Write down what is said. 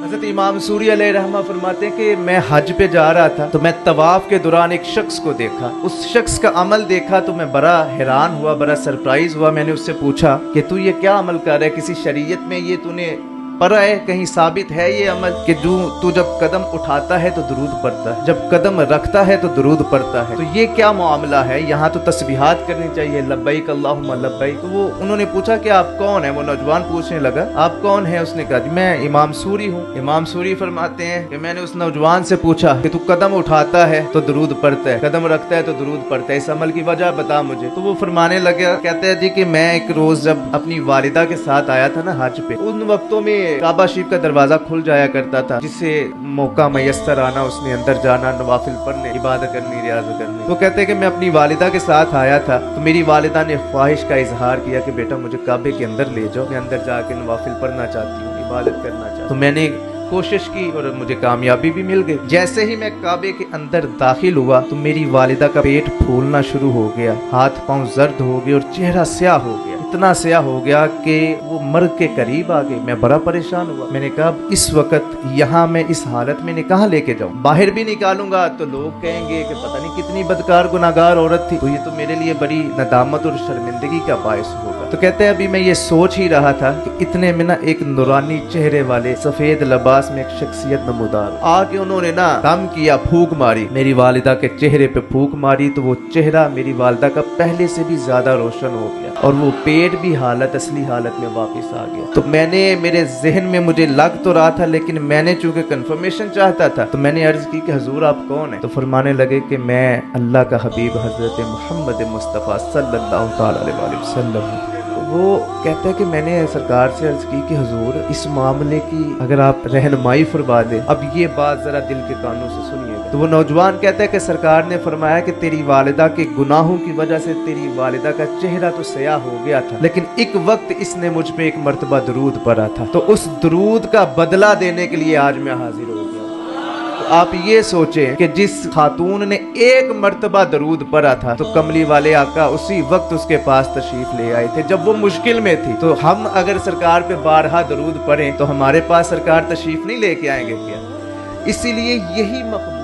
حضرت امام سوری علیہ رحمہ فرماتے ہیں کہ میں حج پہ جا رہا تھا تو میں طواف کے دوران ایک شخص کو دیکھا، اس شخص کا عمل دیکھا تو میں بڑا حیران ہوا، بڑا سرپرائز ہوا۔ میں نے اس سے پوچھا کہ تو یہ کیا عمل کر رہا ہے، کسی شریعت میں یہ تو نے پڑھا ہے، کہیں ثابت ہے یہ عمل کہ تو جب قدم اٹھاتا ہے تو درود پڑھتا ہے، جب قدم رکھتا ہے تو درود پڑھتا ہے، تو یہ کیا معاملہ ہے؟ یہاں تو تسبیحات کرنی چاہیے، لبیک اللہم لبیک۔ تو انہوں نے پوچھا کہ آپ کون ہیں؟ وہ نوجوان پوچھنے لگا آپ کون ہیں؟ اس نے کہا جی میں امام سوری ہوں۔ امام سوری فرماتے ہیں کہ میں نے اس نوجوان سے پوچھا کہ تو قدم اٹھاتا ہے تو درود پڑھتا ہے، قدم رکھتا ہے تو درود پڑھتا ہے، اس عمل کی وجہ بتا مجھے۔ تو وہ فرمانے لگا، کہتے ہیں جی کہ میں ایک روز جب اپنی والدہ کے ساتھ آیا تھا نا حج پہ، ان وقتوں میں کعبہ شریف کا دروازہ کھل جایا کرتا تھا، جس سے موقع میسر آنا اس نے اندر جانا، نوافل پڑھنے، عبادت کرنی، ریاضت کرنی۔ وہ کہتے ہیں کہ میں اپنی والدہ کے ساتھ آیا تھا تو میری والدہ نے خواہش کا اظہار کیا کہ بیٹا مجھے کعبے کے اندر لے جاؤ، میں اندر جا کے نوافل پڑھنا چاہتی ہوں، عبادت کرنا چاہتی ہوں۔ تو میں نے کوشش کی اور مجھے کامیابی بھی مل گئی۔ جیسے ہی میں کعبے کے اندر داخل ہوا تو میری والدہ کا پیٹ پھولنا شروع ہو گیا، ہاتھ پاؤں زرد ہو گئے اور چہرہ سیاہ ہو گیا، اتنا سیاہ ہو گیا کہ وہ مرگ کے قریب آ گئی۔ میں بڑا پریشان ہوا، میں نے کہا اس وقت یہاں میں اس حالت میں کہاں لے کے جاؤں؟ باہر بھی نکالوں گا تو لوگ کہیں گے کہ پتہ نہیں کتنی بدکار گناہگار عورت تھی، تو یہ تو میرے لیے بڑی ندامت اور شرمندگی کا باعث ہوگا۔ تو کہتے ہیں ابھی میں یہ سوچ ہی رہا تھا کہ اتنے میں نا ایک نورانی چہرے والے سفید لباس میں ایک شخصیت نمودار آ کے انہوں نے نا دم کیا، پھونک ماری میری والدہ کے چہرے پہ، پھونک ماری تو وہ چہرہ میری والدہ کا پہلے سے بھی زیادہ روشن ہو گیا اور وہ پیٹ بھی اصلی حالت میں واپس آ گیا۔ تو میں نے، میرے ذہن میں مجھے لگ تو رہا تھا لیکن میں نے چونکہ کنفرمیشن چاہتا تھا تو میں نے عرض کی کہ حضور آپ کون ہیں؟ تو فرمانے لگے کہ میں اللہ کا حبیب حضرت محمد مصطفیٰ صلی اللہ تعالی علیہ وسلم ہوں۔ وہ کہتا ہے کہ میں نے سرکار سے عرض کی کہ حضور اس معاملے کی اگر آپ رہنمائی فرما دیں، اب یہ بات ذرا دل کے کانوں سے سنیے گا۔ تو وہ نوجوان کہتا ہے کہ سرکار نے فرمایا کہ تیری والدہ کے گناہوں کی وجہ سے تیری والدہ کا چہرہ تو سیاہ ہو گیا تھا، لیکن ایک وقت اس نے مجھ پہ ایک مرتبہ درود پڑھا تھا، تو اس درود کا بدلہ دینے کے لیے آج میں حاضر ہو گیا۔ آپ یہ سوچیں کہ جس خاتون نے ایک مرتبہ درود پڑھا تھا تو کملی والے آقا اسی وقت اس کے پاس تشریف لے آئے تھے جب وہ مشکل میں تھی۔ تو ہم اگر سرکار پہ بارہا درود پڑھیں تو ہمارے پاس سرکار تشریف نہیں لے کے آئیں گے کیا؟ اسی لیے یہی مقبول